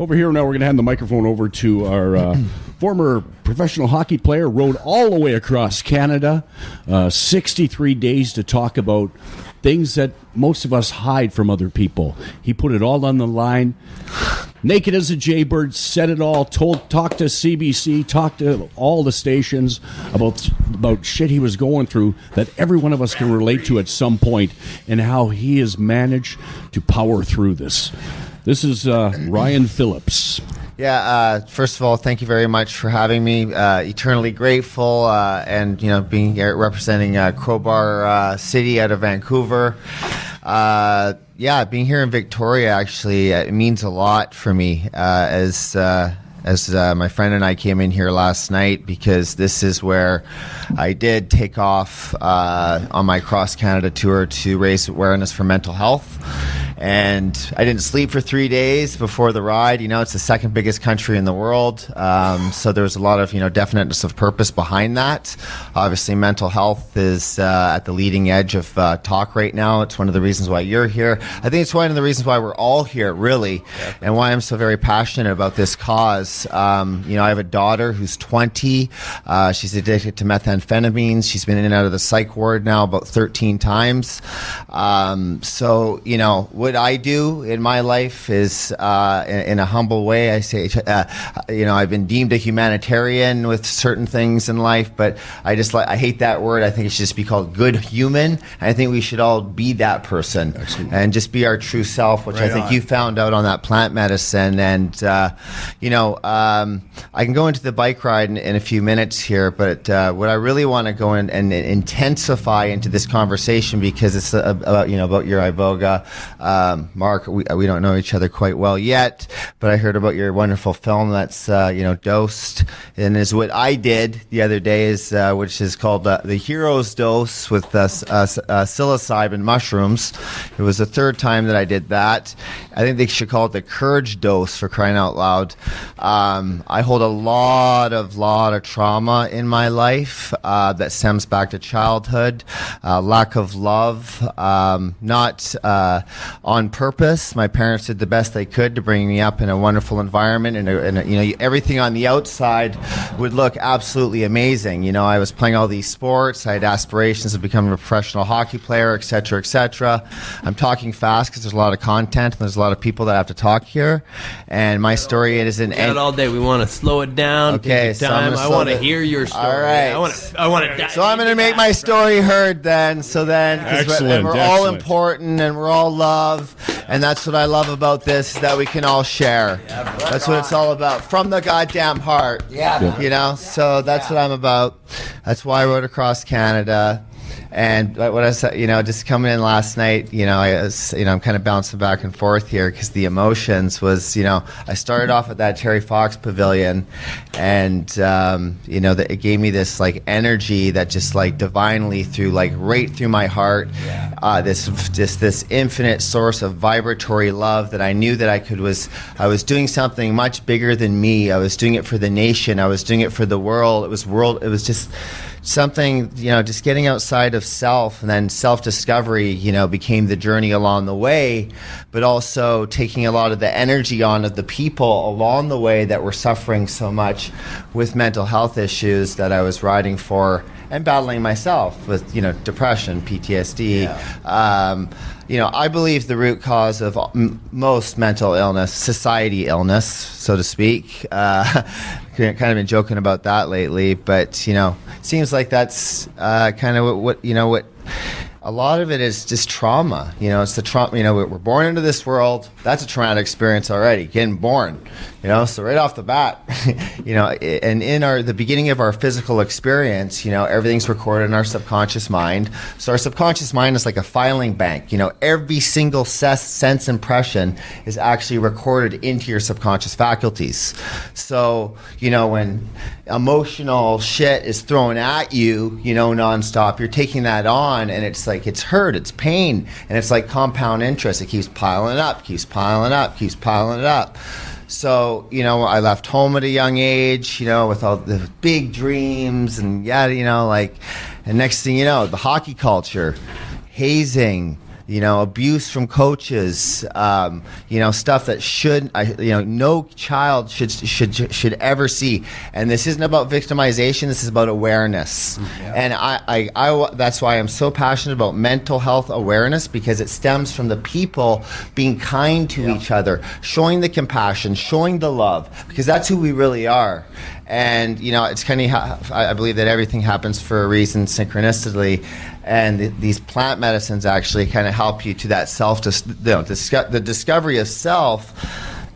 Over here now, we're going to hand the microphone over to our former professional hockey player, rode all the way across Canada, 63 days to talk about things that most of us hide from other people. He put it all on the line. Naked as a jaybird, said it all, talked to CBC, talked to all the stations about shit he was going through that every one of us can relate to at some point, and how he has managed to power through this. This is Ryan Phillips. Yeah, first of all, thank you very much for having me. Eternally grateful, and being here representing Crowbar City out of Vancouver. Being here in Victoria actually it means a lot for me. As my friend and I came in here last night, because this is where I did take off on my cross Canada tour to raise awareness for mental health. And I didn't sleep for 3 days before the ride. It's the second biggest country in the world. So there was a lot of, definiteness of purpose behind that. Obviously, mental health is at the leading edge of talk right now. It's one of the reasons why you're here. I think it's one of the reasons why we're all here, really, and why I'm so very passionate about this cause. I have a daughter who's 20. She's addicted to methamphetamines. She's been in and out of the psych ward now about 13 times. What I do in my life is, in a humble way, I say, I've been deemed a humanitarian with certain things in life, but I hate that word. I think it should just be called good human. I think we should all be that person. Excellent. And just be our true self, which I think you found out on that plant medicine. And, I can go into the bike ride in a few minutes here, but what I really want to go in and intensify into this conversation, because it's about your iboga. Mark, we don't know each other quite well yet, but I heard about your wonderful film that's dosed, and is what I did the other day, is which is called the Hero's Dose with psilocybin mushrooms. It was the third time that I did that. I think they should call it the Courage Dose, for crying out loud. I hold a lot of trauma in my life that stems back to childhood, lack of love, not on purpose. My parents did the best they could to bring me up in a wonderful environment, and everything on the outside would look absolutely amazing. I was playing all these sports. I had aspirations of becoming a professional hockey player, etc., etc. I'm talking fast because there's a lot of content and there's a lot of people that have to talk here, and my story isn't all day. We want to slow it down. Okay, take your time. I want to hear your story. All right. I want to. So I'm going to make my story heard then. Excellent. We're all important and we're all love, and that's what I love about this, is that we can all share. That's what it's all about, from the goddamn heart. So that's what I'm about. That's why I rode across Canada. And what I said, just coming in last night, I'm kind of bouncing back and forth here, because the emotions was, I started off at that Terry Fox Pavilion, and that it gave me this energy that just divinely right through my heart, this infinite source of vibratory love that I knew that I was doing something much bigger than me. I was doing it for the nation. I was doing it for the world. It was just something, just getting outside of self, and then self-discovery, became the journey along the way, but also taking a lot of the energy on of the people along the way that were suffering so much with mental health issues that I was riding for, and battling myself with, depression, PTSD. I believe the root cause of most mental illness, society illness, so to speak, kind of been joking about that lately, but seems like that's kind of what a lot of it is just trauma. It's the trauma. We're born into this world. That's a traumatic experience already, getting born. So right off the bat, and in the beginning of our physical experience, everything's recorded in our subconscious mind. So our subconscious mind is like a filing bank. Every single sense impression is actually recorded into your subconscious faculties. So, when emotional shit is thrown at you, nonstop, you're taking that on, and it's it's hurt, it's pain, and it's like compound interest. It keeps piling up, keeps piling up, keeps piling it up. So, I left home at a young age, with all the big dreams, and and next thing you know, the hockey culture, hazing, abuse from coaches, stuff that no child should ever see. And this isn't about victimization. This is about awareness. And I that's why I'm so passionate about mental health awareness, because it stems from the people being kind to each other, showing the compassion, showing the love, because that's who we really are. And it's kind of I believe that everything happens for a reason, synchronistically, and these plant medicines actually kind of help you to that the discovery of self.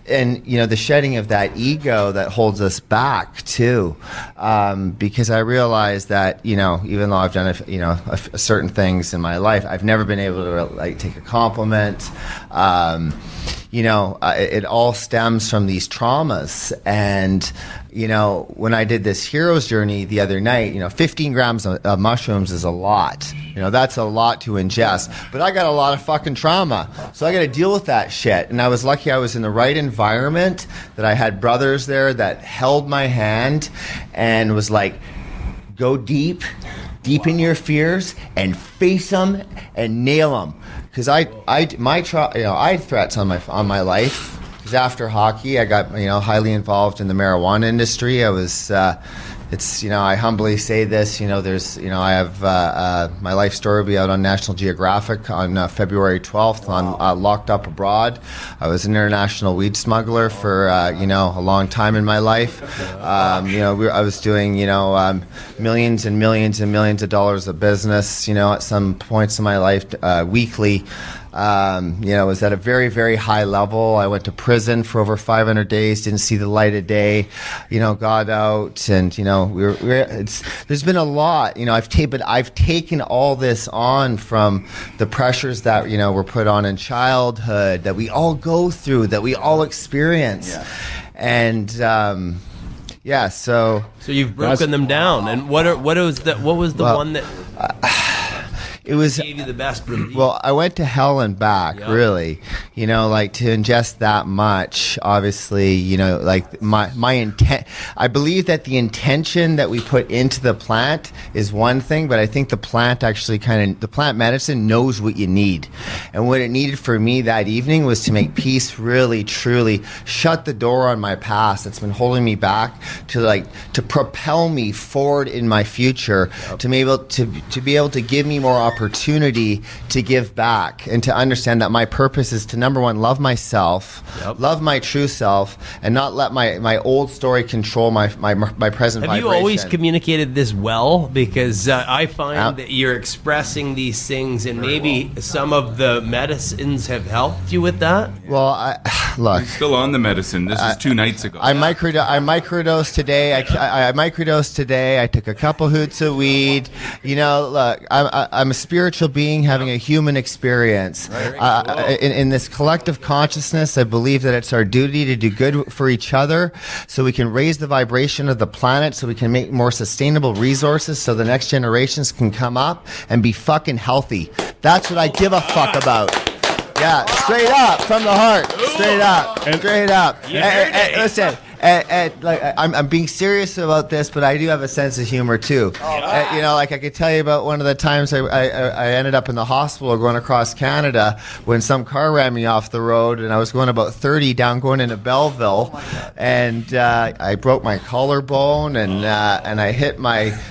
And the shedding of that ego that holds us back too, because I realized that even though I've done certain things in my life, I've never been able to take a compliment. It all stems from these traumas. And when I did this hero's journey the other night, 15 grams of mushrooms is a lot. That's a lot to ingest. But I got a lot of fucking trauma, so I got to deal with that shit. And I was lucky I was in the right environment, that I had brothers there that held my hand and was like, go deep in your fears and face them and nail them. Because I had threats on my life. Because after hockey, I got highly involved in the marijuana industry. I was. I humbly say this, I have my life story will be out on National Geographic on February 12th on Locked Up Abroad. I was an international weed smuggler for, a long time in my life. I was doing, millions and millions and millions of dollars of business, at some points in my life, weekly. Was at a very, very high level. I went to prison for over 500 days, didn't see the light of day, got out, and, there's been a lot, I've taken all this on from the pressures that, were put on in childhood, that we all go through, that we all experience. Yeah. And, so you've broken them down. And what was the one that it was gave you the best relief? Well, I went to hell and back, really. To ingest that much, obviously, my intent. I believe that the intention that we put into the plant is one thing, but I think the plant actually the plant medicine knows what you need. And what it needed for me that evening was to make peace, really, truly shut the door on my past that's been holding me back, to propel me forward in my future, to be able to give me more opportunity to give back, and to understand that my purpose is to, number one, love myself, love my true self, and not let my old story control my present vibration. Have you always communicated this well? Because I find that you're expressing these things, and maybe some of the medicines have helped you with that. Well, look, I'm still on the medicine. This is 2 nights ago. I microdosed today. I microdosed today. I took a couple hoots of weed. Look, I'm a spiritual being having a human experience. In this collective consciousness, I believe that it's our duty to do good for each other, so we can raise the vibration of the planet, so we can make more sustainable resources, so the next generations can come up and be fucking healthy. That's what I give a fuck about. Yeah, straight up, from the heart. Straight up. Listen. I'm being serious about this, but I do have a sense of humor too. I could tell you about one of the times I ended up in the hospital going across Canada when some car ran me off the road, and I was going about 30 down going into Belleville, and I broke my collarbone, and I hit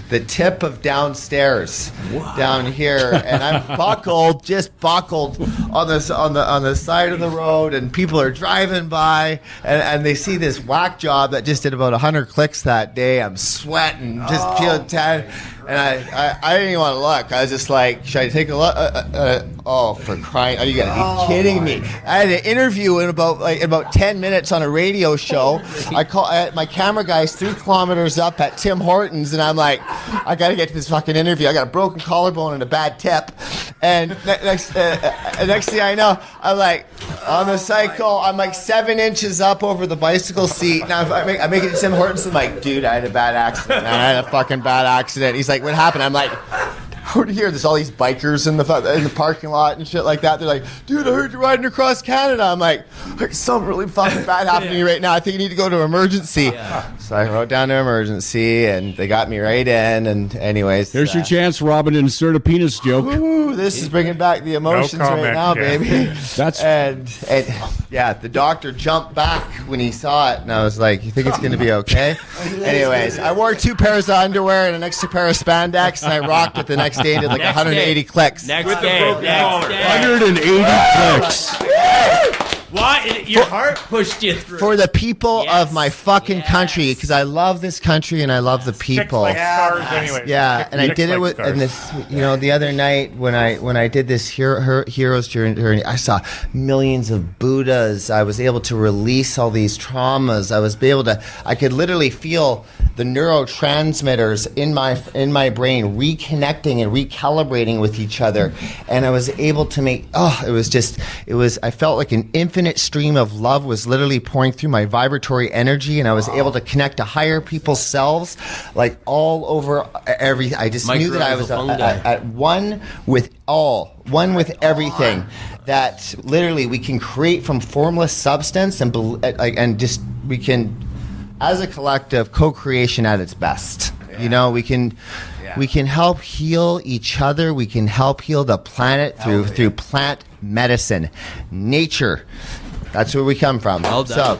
the tip of downstairs down here, and I'm buckled on the side of the road, and people are driving by, and they see this whack job that just did about 100 clicks that day. I'm sweating, just feeling tired. And I didn't even want to look. I was just like, should I take a look? For crying! You gotta be kidding me! I had an interview in about 10 minutes on a radio show. My camera guy's 3 kilometers up at Tim Hortons, and I'm like, I gotta get to this fucking interview. I got a broken collarbone and a bad tip. And next thing I know, I'm like on the cycle. I'm like 7 inches up over the bicycle seat. Now I make it to Tim Hortons. I'm like, dude, I had a bad accident. Man. I had a fucking bad accident. He's like, what happened? I'm like, out here. There's all these bikers in the parking lot and shit like that. They're like, dude, I heard you're riding across Canada. I'm like, something really fucking bad happening to me right now. I think you need to go to emergency. Yeah. So I wrote down to emergency, and they got me right in. And anyways, here's your chance, Robin, to insert a penis joke. Ooh, this is bringing back the emotions right now, baby. That's and yeah, the doctor jumped back when he saw it, and I was like, "You think it's going to be okay?" Anyways, I wore 2 pairs of underwear and an extra pair of spandex, and I rocked it the next day and did like 180 clicks. Next day. 180 clicks. Why? Your heart pushed you through. For the people of my fucking country, because I love this country and I love the people. Yeah, and I did it with, and this, the other night when I did this Heroes Journey, I saw millions of Buddhas. I was able to release all these traumas. I could literally feel the neurotransmitters in my brain reconnecting and recalibrating with each other, and I was able to make. I felt like an infinite stream of love was literally pouring through my vibratory energy, and I was able to connect to higher people's selves, like all over every. I just knew that I was at one with everything. That literally we can create from formless substance, and just we can, as a collective, co-creation at its best. Yeah. We can help heal each other. We can help heal the planet through plant medicine, nature. That's where we come from. Well done. So,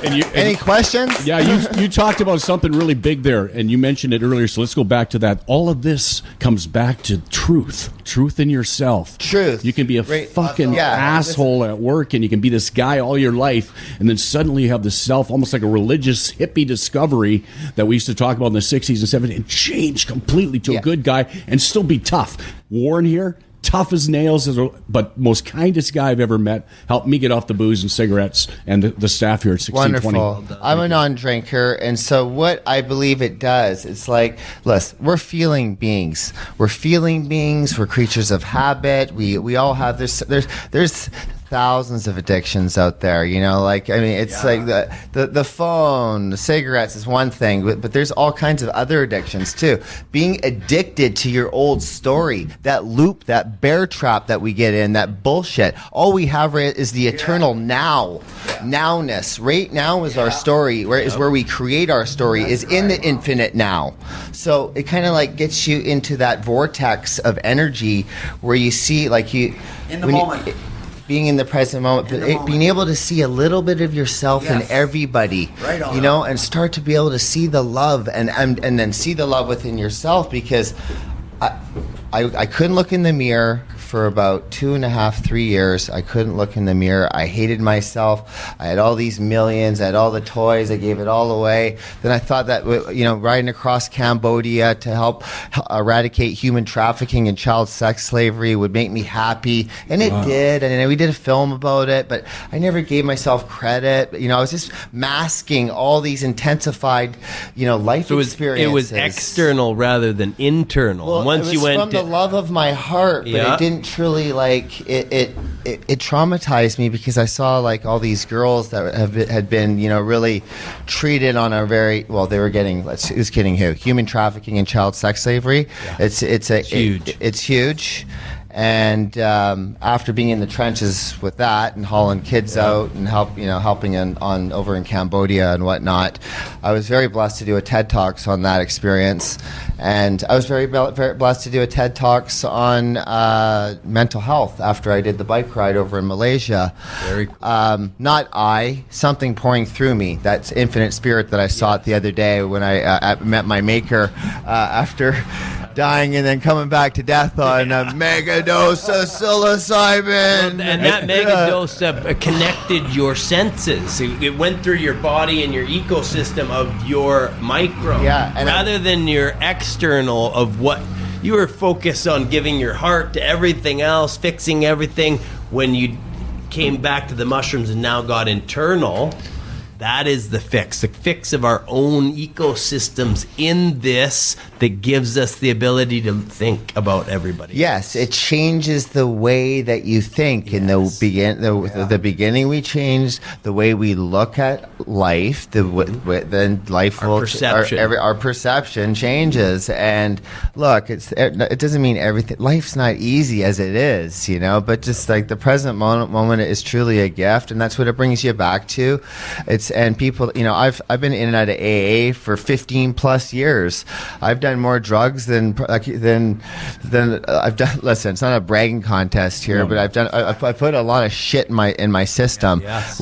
any questions? Yeah, you talked about something really big there, and you mentioned it earlier, so let's go back to that. All of this comes back to truth in yourself. Truth. You can be a fucking asshole at work, and you can be this guy all your life, and then suddenly you have the self, almost like a religious hippie discovery that we used to talk about in the 60s and 70s, and change completely to a good guy and still be tough. Warren here, tough as nails, but most kindest guy I've ever met. Helped me get off the booze and cigarettes, and the staff here at 1620. Wonderful. I'm a non-drinker, and so what I believe it does, it's like, listen, we're feeling beings. We're creatures of habit. We all have this. There's thousands of addictions out there, like the phone, the cigarettes is one thing, but there's all kinds of other addictions too. Being addicted to your old story, that loop, that bear trap that we get in, that bullshit. All we have is the eternal nowness. Right now is our story, where we create our story, is in the infinite now. So it kind of like gets you into that vortex of energy where you see, like, you in the moment. Being in the present moment, being able to see a little bit of yourself in everybody, right on. And start to be able to see the love, and then see the love within yourself, because I couldn't look in the mirror for about 2.5, 3 years. I couldn't look in the mirror. I hated myself. I had all these millions. I had all the toys. I gave it all away. Then I thought that, riding across Cambodia to help eradicate human trafficking and child sex slavery would make me happy. And it did. And we did a film about it, but I never gave myself credit. I was just masking all these intensified, life experiences. It was external rather than internal. Well, once it was from the love of my heart, but it didn't truly, it traumatized me, because I saw like all these girls that had been really treated on a very they were getting, who's kidding who, human trafficking and child sex slavery. It's huge. It's huge. And after being in the trenches with that and hauling kids out and helping on over in Cambodia and whatnot, I was very blessed to do a TED Talks on that experience, and I was very blessed to do a TED Talks on mental health after I did the bike ride over in Malaysia. Very cool. Something pouring through me. That's infinite spirit that I saw it the other day when I met my maker after dying and then coming back to death on a mega dose of psilocybin. And that mega dose connected your senses. It went through your body and your ecosystem of your micro. Yeah, and rather than your external of what you were focused on, giving your heart to everything else, fixing everything. When you came back to the mushrooms and now got internal, That is the fix of our own ecosystems in this that gives us the ability to think about everybody. Yes, it changes the way that you think. In the beginning, we changed the way we look at life. Then life will our perception changes. And look, it doesn't mean everything. Life's not easy as it is, but just like the present moment is truly a gift, and that's what it brings you back to. And people, I've been in and out of AA for 15 plus years. I've done more drugs than I've done. Listen, it's not a bragging contest here, but I put a lot of shit in my system. Yes.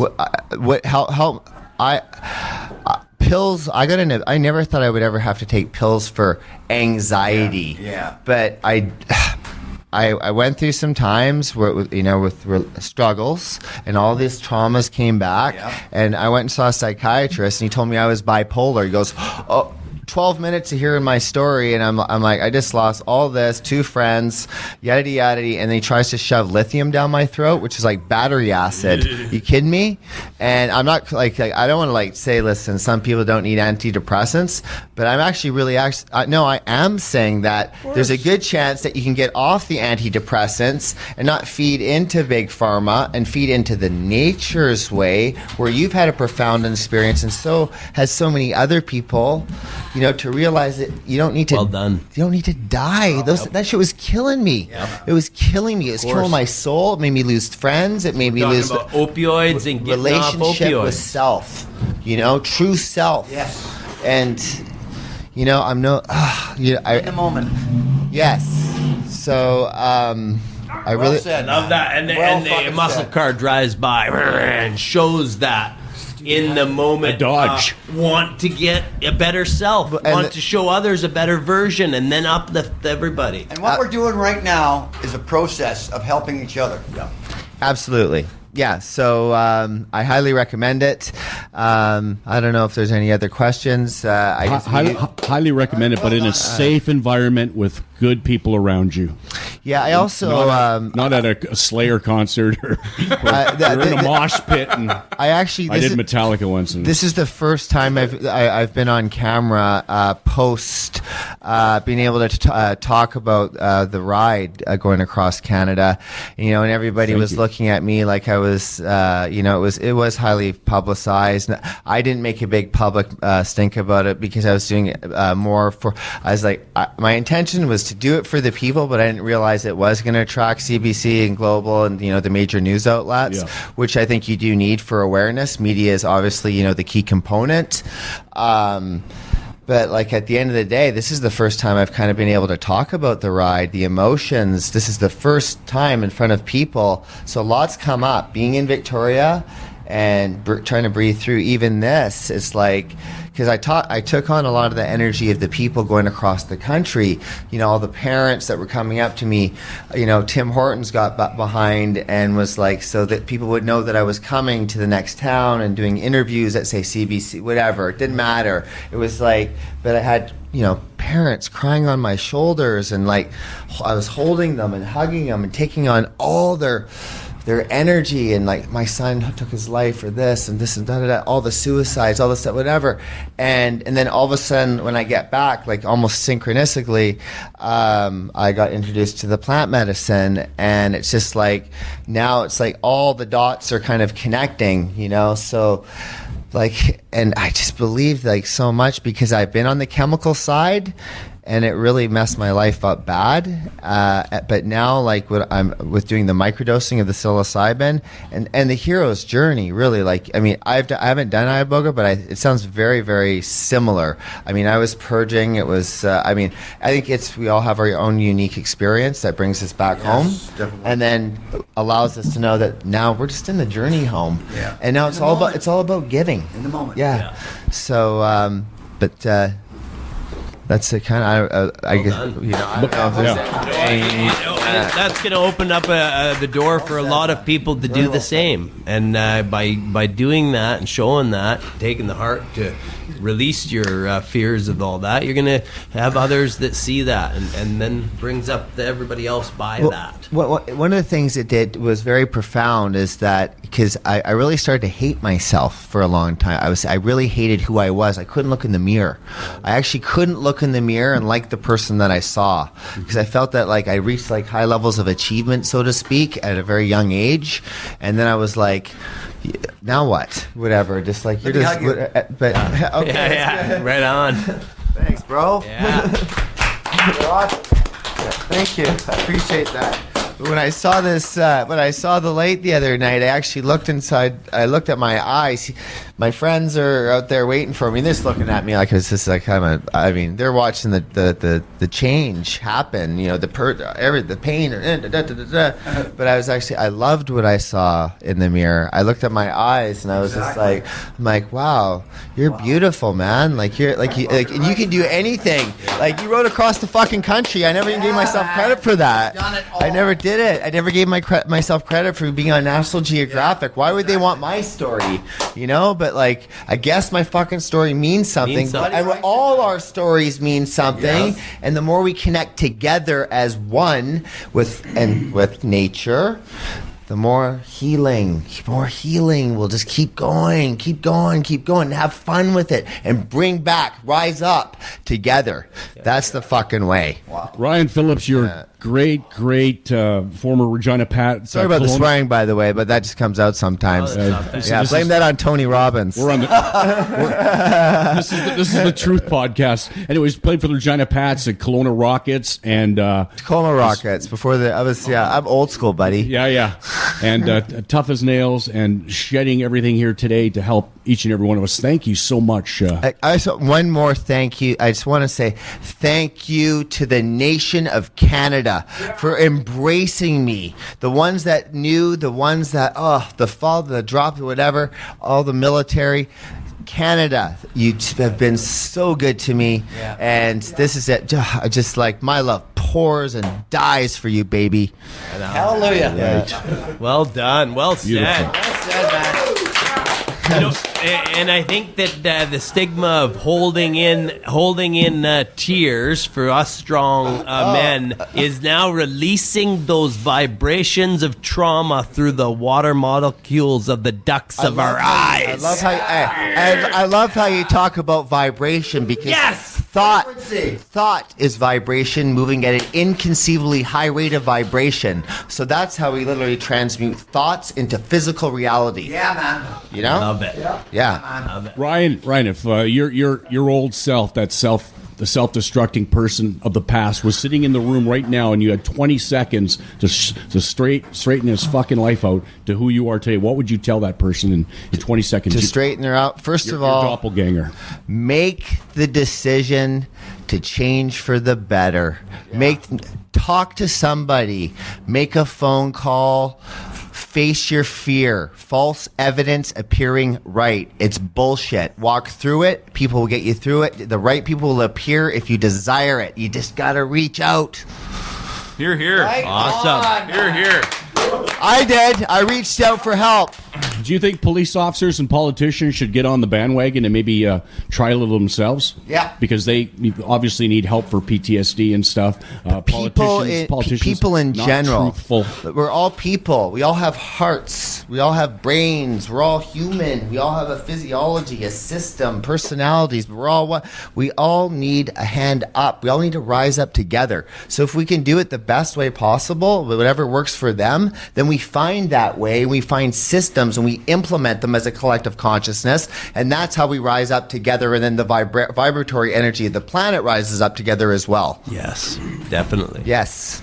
Pills. I never thought I would ever have to take pills for anxiety. Yeah. But I went through some times where, with struggles, and all these traumas came back. And I went and saw a psychiatrist, and he told me I was bipolar. He goes, 12 minutes to hearing my story, and I'm like, I just lost all this, 2 friends, yada yada, and then he tries to shove lithium down my throat, which is like battery acid. You kidding me? And I'm not like I don't want to say, listen, some people don't need antidepressants, but I'm actually I am saying that there's a good chance that you can get off the antidepressants and not feed into big pharma and feed into the nature's way, where you've had a profound experience, and so has so many other people. To realize that you don't need to. Well done. You don't need to die. That shit was killing me. Yep. It was killing me. It was killing my soul. It made me lose friends. It made me lose about opioids and getting off relationship opioids. with self. True self. Yes. And I'm no. In the moment. Yes. So I really said. Love that. And the muscle car drives by and shows that. In the moment, a dodge. Want to get a better self, want to show others a better version, and then uplift everybody. And what we're doing right now is a process of helping each other. Yeah. Absolutely. Yeah, so I highly recommend it. I don't know if there's any other questions. Highly recommend it, but in a safe environment with good people around you. Yeah, I also not at a Slayer concert or in a mosh pit. And I did Metallica once. And this is the first time I've been on camera post being able to talk about the ride going across Canada. And everybody was looking at me like I was, it was highly publicized. I didn't make a big public stink about it because I was doing it more for. I was like, my intention was to do it for the people, but I didn't realize it was going to attract CBC and Global and the major news outlets, which I think you do need for awareness. Media is obviously the key component. But at the end of the day, this is the first time I've kind of been able to talk about the ride, the emotions. This is the first time in front of people. So lots come up. Being in Victoria and trying to breathe through even this, it's like, because I took on a lot of the energy of the people going across the country, all the parents that were coming up to me, Tim Hortons got behind and was like, so that people would know that I was coming to the next town and doing interviews at, say, CBC, whatever. It didn't matter. It was like, but I had, parents crying on my shoulders, and I was holding them and hugging them and taking on all their energy, and my son took his life or this and this and da-da-da, all the suicides, all this stuff, whatever. And then all of a sudden when I get back, almost synchronistically, I got introduced to the plant medicine, and it's just now it's all the dots are kind of connecting, so and I just believe so much because I've been on the chemical side, and it really messed my life up bad. But now, what I'm with doing the microdosing of the psilocybin and the hero's journey, really, I haven't done iboga, but it sounds very, very similar. I was purging. It was. I think we all have our own unique experience that brings us back home, definitely. And then allows us to know that now we're just in the journey home. Yeah. And now it's all about giving in the moment. Yeah. So, that's the kind of I guess I don't know if there's any. that's going to open up the door for a lot of people to do the same. And by doing that and showing that, taking the heart to release your fears of all that, you're going to have others that see that and then brings up everybody else by that. One of the things it did was very profound is that because I really started to hate myself for a long time. I really hated who I was. I couldn't look in the mirror. I actually couldn't look in the mirror and like the person that I saw because I felt that like I reached like high levels of achievement, so to speak, at a very young age, and then I was like, now what? Whatever. Just like you're just. But okay, yeah, right on. Thanks, bro. Yeah. You're awesome. Thank you. I appreciate that. When I saw this, when I saw the light the other night, I actually looked inside. I looked at my eyes. My friends are out there waiting for me. They're just looking at me like it's just like I mean, they're watching the change happen. You know, the pain. But I loved what I saw in the mirror. I looked at my eyes and I was just like, I'm like, wow, you're beautiful, man. Like you're and you can do anything. Like you rode across the fucking country. I never even gave myself credit for that. I never did it. I never gave myself credit for being on National Geographic. Why would they want my story? You know, but like, I guess my fucking story means something. And all our stories mean something. Yes. And the more we connect together as one with nature, the more healing will just keep going, and have fun with it and rise up together. That's the fucking way. Wow. Ryan Phillips, you're great former Regina Pat. Sorry about the swearing, by the way, but that just comes out sometimes. Blame that on Tony Robbins. We're on this is the Truth Podcast. Anyways, played for the Regina Pats, the Kelowna Rockets, and Kelowna Rockets. I'm old school, buddy. Yeah. And tough as nails and shedding everything here today to help each and every one of us. Thank you so much. One more thank you. I just want to say thank you to the nation of Canada for embracing me. The ones that knew, the ones that, the fall, the drop, whatever, all the military. Canada, you have been so good to me, and this is it. Just like my love pours and dies for you, baby. Hallelujah. Right. Well done. Well said. Beautiful. Well said, man. You know, and I think that the stigma of holding in tears for us strong men is now releasing those vibrations of trauma through the water molecules of the ducts of our eyes. I love how you talk about vibration because thought is vibration moving at an inconceivably high rate of vibration. So that's how we literally transmute thoughts into physical reality. Yeah, man. You know? Love it. Yeah. Ryan, if your old self, the self-destructing person of the past, was sitting in the room right now, and you had 20 seconds to straighten his fucking life out to who you are today, what would you tell that person in 20 seconds? To straighten her out, first of all, your doppelganger. Make the decision to change for the better. Yeah. Talk to somebody. Make a phone call. Face your fear. False evidence appearing right. It's bullshit. Walk through it. People will get you through it. The right people will appear if you desire it. You just got to reach out. Here. Right awesome. on. Here. I did. I reached out for help. Do you think police officers and politicians should get on the bandwagon and maybe try a little themselves? Yeah. Because they obviously need help for PTSD and stuff. Politicians people in not general. Truthful. We're all people. We all have hearts. We all have brains. We're all human. We all have a physiology, a system, personalities. We're all what? We all need a hand up. We all need to rise up together. So if we can do it the best way possible, whatever works for them, then we find that way. We find systems and we implement them as a collective consciousness, and that's how we rise up together, and then the vibratory energy of the planet rises up together as well. Yes, definitely. Yes.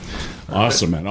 Awesome, man.